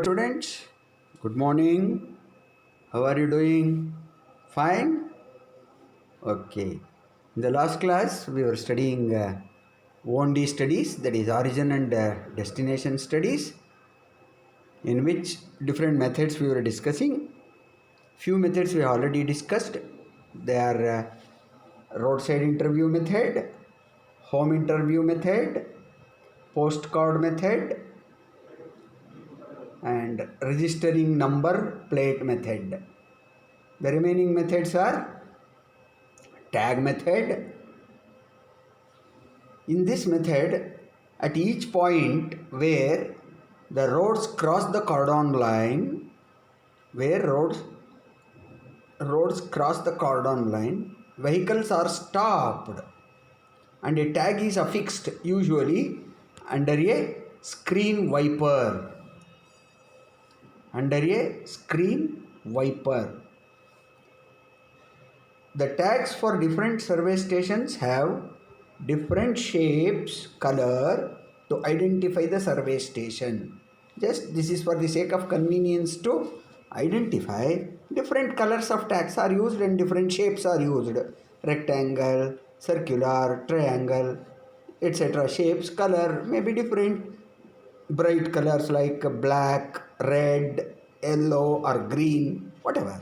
Students, good morning. How are you doing? Fine? Okay. In the last class, we were studying OND studies, that is origin and destination studies, in which different methods we were discussing. Few methods we already discussed. They are roadside interview method, home interview method, postcard method, and registering number plate method. The remaining methods are tag method. In this method, at each point where the roads cross the cordon line, vehicles are stopped and a tag is affixed usually under a screen wiper. The tags for different survey stations have different shapes, color to identify the survey station. Just this is for the sake of convenience to identify. Different colors of tags are used and different shapes are used. Rectangle, circular, triangle, etc. Shapes, color may be different. Bright colors like black, red, yellow or green, whatever.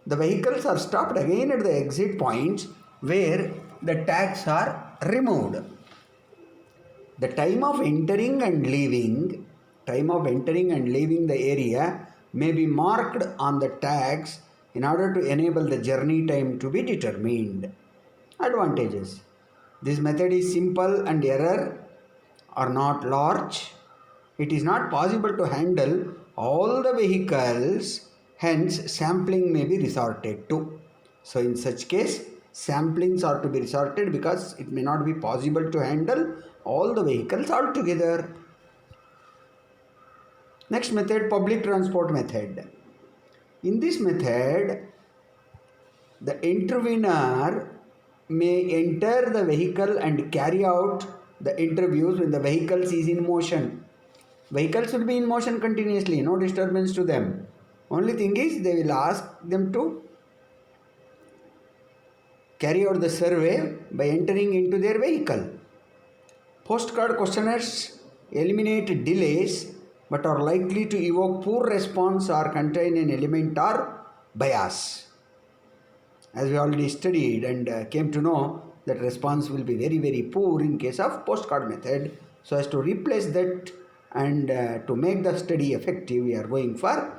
The vehicles are stopped again at the exit points where the tags are removed. The time of entering and leaving the area may be marked on the tags in order to enable the journey time to be determined. Advantages. This method is simple and error are not large. It is not possible to handle all the vehicles, hence sampling may be resorted to. So in such case, samplings are to be resorted because it may not be possible to handle all the vehicles altogether. Next method, public transport method. In this method, the intervener may enter the vehicle and carry out the interviews when the vehicle is in motion. Vehicles will be in motion continuously, no disturbance to them. Only thing is they will ask them to carry out the survey by entering into their vehicle. Postcard questionnaires eliminate delays but are likely to evoke poor response or contain an element or bias. As we already studied and came to know that response will be very poor in case of postcard method. So as to replace that and to make the study effective, we are going for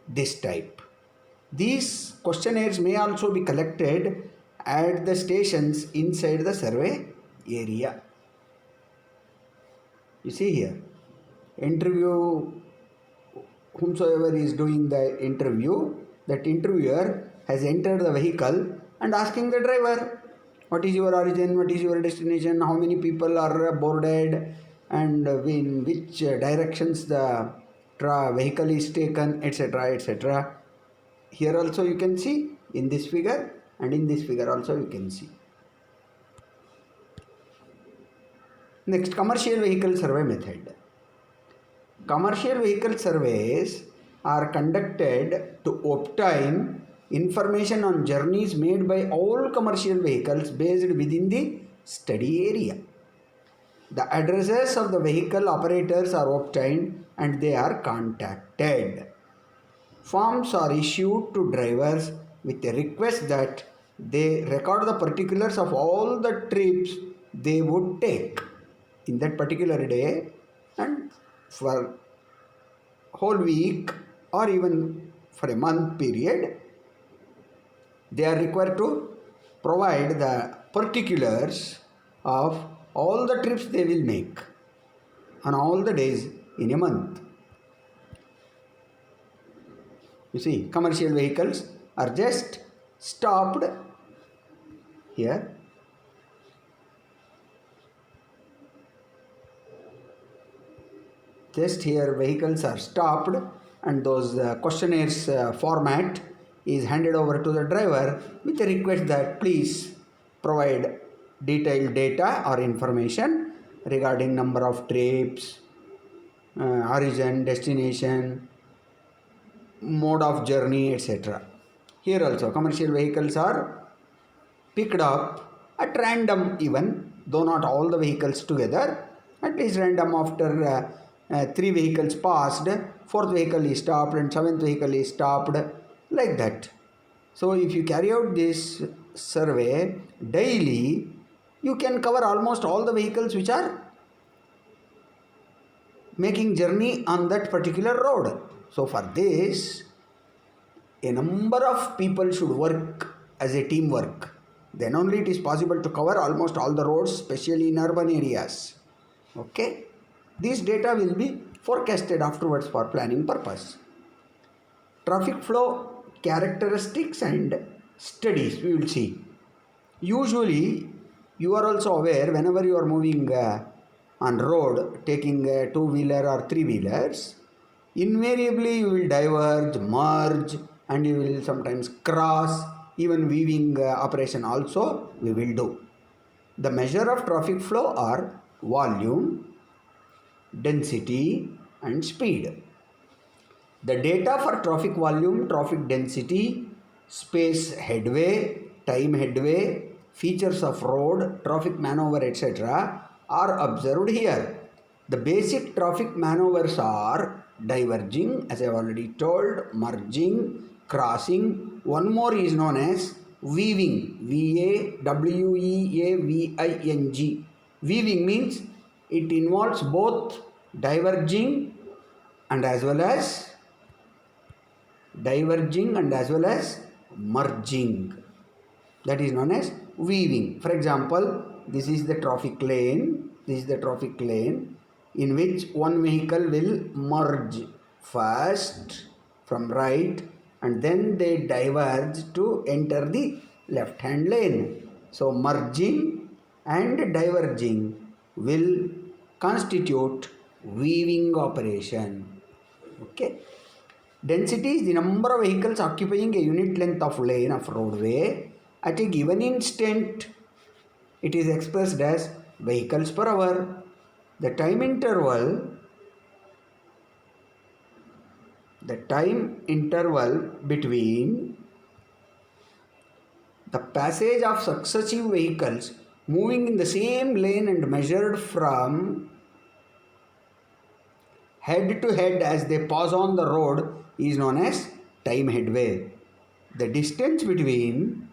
this type. These questionnaires may also be collected at the stations inside the survey area. You see here, interview, whomsoever is doing the interview, that interviewer has entered the vehicle and asking the driver, what is your origin, what is your destination, how many people are boarded, and in which directions the vehicle is taken, etc. Here also you can see in this figure, and in this figure also you can see. Next, commercial vehicle survey method. Commercial vehicle surveys are conducted to obtain information on journeys made by all commercial vehicles based within the study area. The addresses of the vehicle operators are obtained and they are contacted. Forms are issued to drivers with a request that they record the particulars of all the trips they would take in that particular day and for whole week or even for a month period. They are required to provide the particulars of all the trips they will make on all the days in a month. You see, commercial vehicles are just stopped here. Just here vehicles are stopped and those questionnaires format is handed over to the driver with a request that please provide detailed data or information regarding number of trips, origin, destination, mode of journey, etc. Here also commercial vehicles are picked up at random, even though not all the vehicles together, at least random. After 3 vehicles passed, 4th vehicle is stopped and 7th vehicle is stopped, like that. So if you carry out this survey daily, you can cover almost all the vehicles which are making journey on that particular road. So for this, a number of people should work as a teamwork. Then only it is possible to cover almost all the roads, especially in urban areas. Okay? This data will be forecasted afterwards for planning purpose. Traffic flow characteristics and studies we will see. Usually, you are also aware whenever you are moving on road, taking 2-wheeler or 3-wheelers, invariably you will diverge, merge, and you will sometimes cross. Even weaving operation also we will do. The measure of traffic flow are volume, density, and speed. The data for traffic volume, traffic density, space headway, time headway, features of road, traffic maneuver, etc. are observed here. The basic traffic maneuvers are diverging, as I have already told, merging, crossing. One more is known as weaving, Weaving. Weaving means it involves both diverging and as well as merging. That is known as weaving. For example, this is the traffic lane. In which one vehicle will merge first from right and then they diverge to enter the left hand lane. So merging and diverging will constitute weaving operation. Okay. Density is the number of vehicles occupying a unit length of lane of roadway at a given instant. It is expressed as vehicles per hour. The time interval between the passage of successive vehicles moving in the same lane and measured from head to head as they pass on the road is known as time headway. The distance between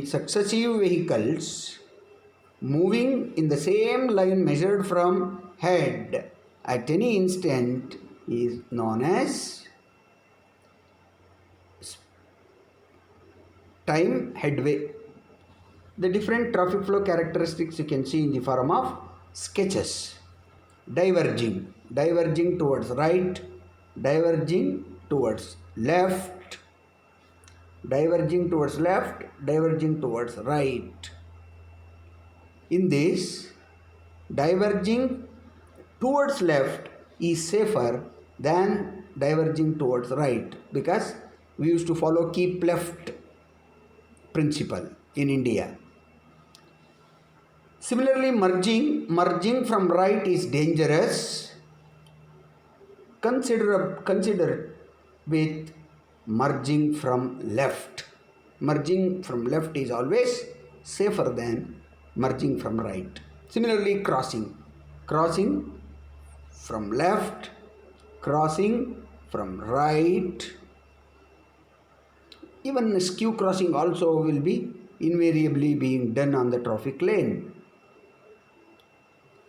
successive vehicles moving in the same line measured from head at any instant is known as time headway. The different traffic flow characteristics you can see in the form of sketches. Diverging towards right, diverging towards left, diverging towards right. In this, diverging towards left is safer than diverging towards right, because we used to follow keep left principle in India. Similarly, merging from right is dangerous. Consider with merging from left. Merging from left is always safer than merging from right. Similarly, crossing from left, crossing from right. Even skew crossing also will be invariably being done on the traffic lane.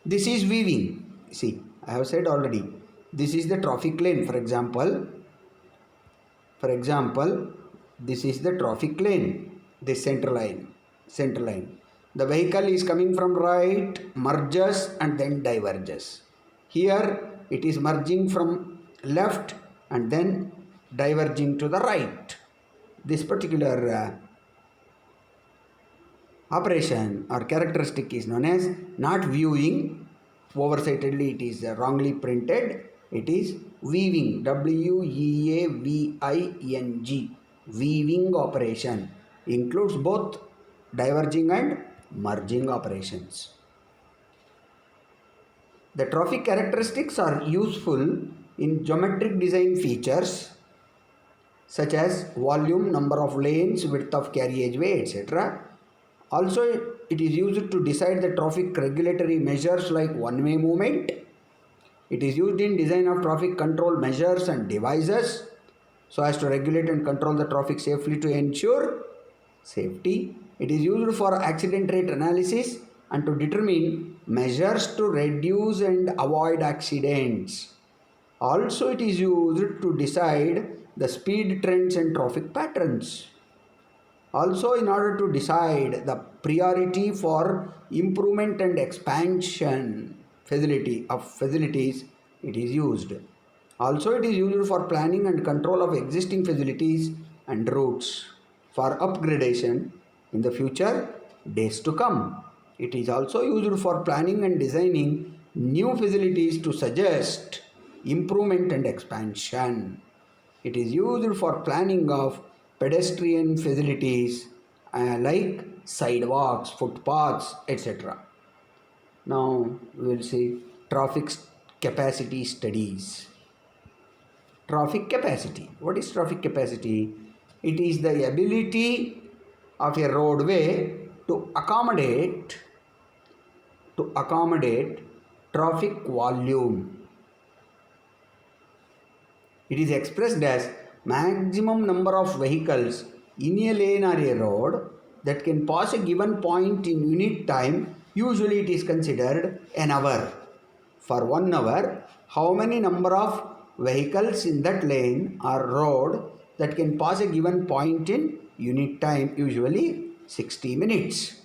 This is weaving. See, I have said already, this is the traffic lane. For example, this is the traffic lane, this center line. The vehicle is coming from right, merges and then diverges. Here it is merging from left and then diverging to the right. This particular operation or characteristic is known as not viewing. Oversightedly it is wrongly printed. It is weaving. Weaving. Weaving operation includes both diverging and merging operations. The traffic characteristics are useful in geometric design features such as volume, number of lanes, width of carriageway, etc. Also, it is used to decide the traffic regulatory measures like one-way movement. It is used in design of traffic control measures and devices so as to regulate and control the traffic safely to ensure safety. It is used for accident rate analysis and to determine measures to reduce and avoid accidents. Also, it is used to decide the speed trends and traffic patterns. Also, in order to decide the priority for improvement and expansion facilities, it is used. Also, it is used for planning and control of existing facilities and routes for upgradation in the future days to come. It is also used for planning and designing new facilities to suggest improvement and expansion. It is used for planning of pedestrian facilities like sidewalks, footpaths, etc. Now we will see traffic capacity studies. Traffic capacity. What is traffic capacity? It is the ability of a roadway to accommodate traffic volume. It is expressed as maximum number of vehicles in a lane or a road that can pass a given point in unit time. Usually it is considered an hour. For 1 hour, how many number of vehicles in that lane or road that can pass a given point in unit time, usually 60 minutes.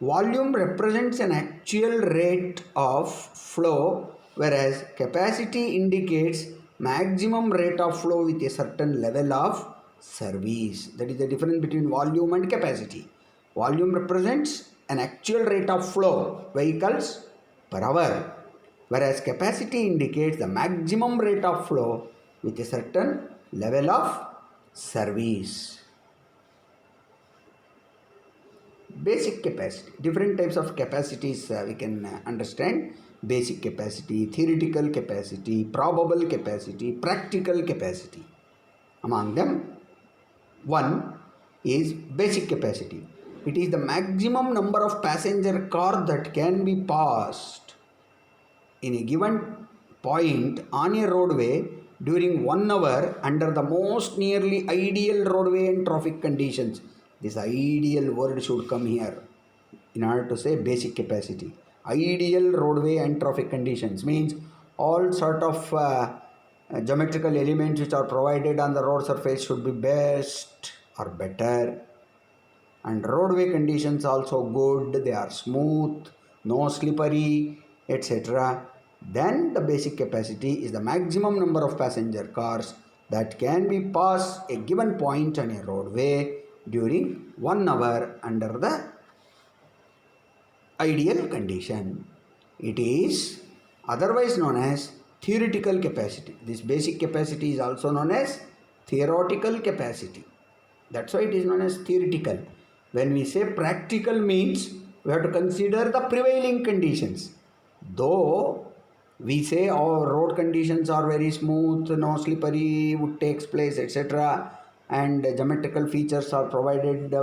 Volume represents an actual rate of flow, whereas capacity indicates maximum rate of flow with a certain level of service. That is the difference between volume and capacity. Volume represents an actual rate of flow, vehicles per hour, whereas capacity indicates the maximum rate of flow with a certain level of service. Basic capacity. Different types of capacities we can understand. Basic capacity, theoretical capacity, probable capacity, practical capacity. Among them, one is basic capacity. It is the maximum number of passenger car that can be passed in a given point on a roadway during 1 hour under the most nearly ideal roadway and traffic conditions. This ideal word should come here in order to say basic capacity. Ideal roadway and traffic conditions means all sort of geometrical elements which are provided on the road surface should be best or better, and roadway conditions also good, they are smooth, no slippery, etc. Then the basic capacity is the maximum number of passenger cars that can be passed a given point on a roadway during 1 hour under the ideal condition. It is otherwise known as theoretical capacity. This basic capacity is also known as theoretical capacity. That's why it is known as theoretical. When we say practical means we have to consider the prevailing conditions. Though we say our road conditions are very smooth, no slippery wood takes place, etc., and geometrical features are provided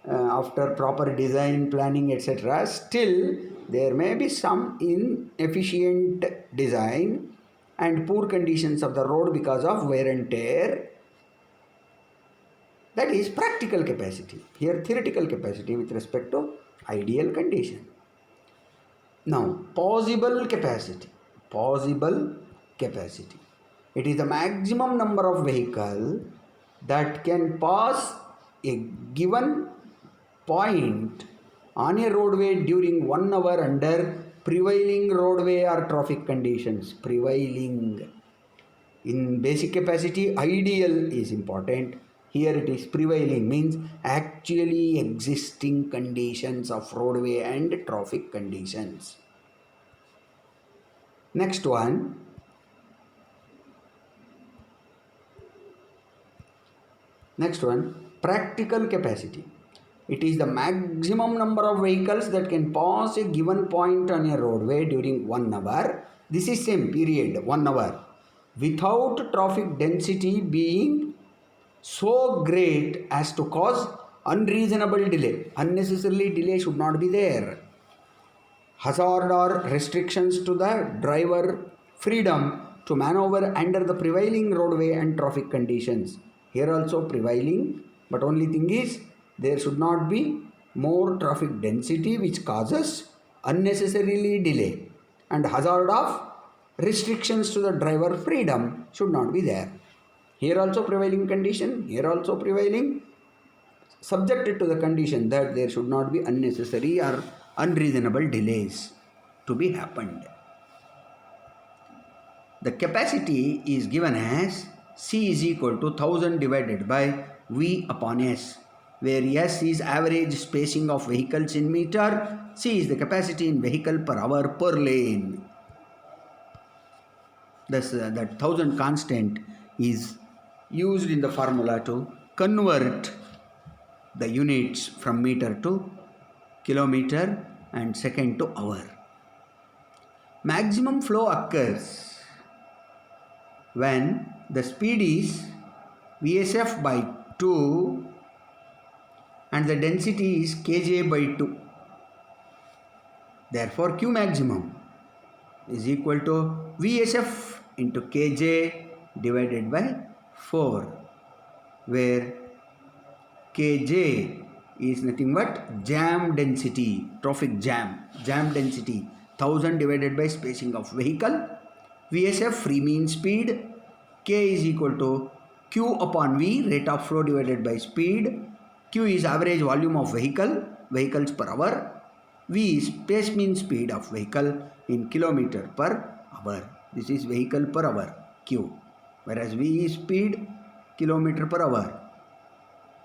after proper design, planning, etc., still there may be some inefficient design and poor conditions of the road because of wear and tear. That is practical capacity. Here theoretical capacity with respect to ideal condition. Now possible capacity. Possible capacity. It is the maximum number of vehicle that can pass a given point on a roadway during 1 hour under prevailing roadway or traffic conditions. Prevailing. In basic capacity, ideal is important. Here it is prevailing, means actually existing conditions of roadway and traffic conditions. Next one. Practical capacity. It is the maximum number of vehicles that can pass a given point on a roadway during 1 hour. This is same period, 1 hour, without traffic density being so great as to cause unreasonable delay. Unnecessarily delay should not be there. Hazard or restrictions to the driver freedom to maneuver under the prevailing roadway and traffic conditions. Here also prevailing, but only thing is there should not be more traffic density which causes unnecessarily delay, and hazard of restrictions to the driver freedom should not be there. Here also prevailing condition, here also prevailing, subjected to the condition that there should not be unnecessary or unreasonable delays to be happened. The capacity is given as C is equal to 1000 divided by V upon S, where S is average spacing of vehicles in meter, C is the capacity in vehicle per hour per lane. Thus, that 1000 constant is used in the formula to convert the units from meter to kilometer and second to hour. Maximum flow occurs when the speed is VSF by 2 and the density is kj by 2. Therefore, Q maximum is equal to VSF into kj divided by 4, where kj is nothing but jam density, traffic jam density, 1000 divided by spacing of vehicle, VSF free mean speed, k is equal to q upon v, rate of flow divided by speed, q is average volume of vehicles per hour, v is space mean speed of vehicle in kilometer per hour. This is vehicle per hour, q, whereas v is speed, kilometer per hour.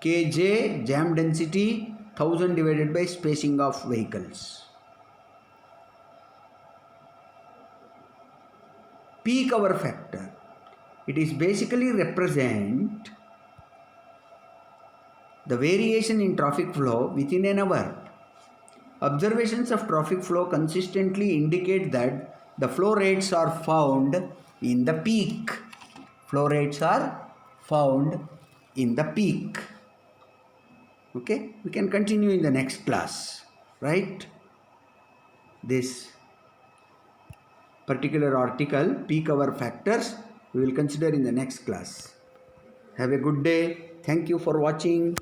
Kj jam density, 1000 divided by spacing of vehicles. Peak hour factor. It is basically represent the variation in traffic flow within an hour. Observations of traffic flow consistently indicate that the flow rates are found in the peak. Flow rates are found in the peak. Okay, we can continue in the next class, right? This particular article, peak hour factors, we will consider in the next class. Have a good day. Thank you for watching.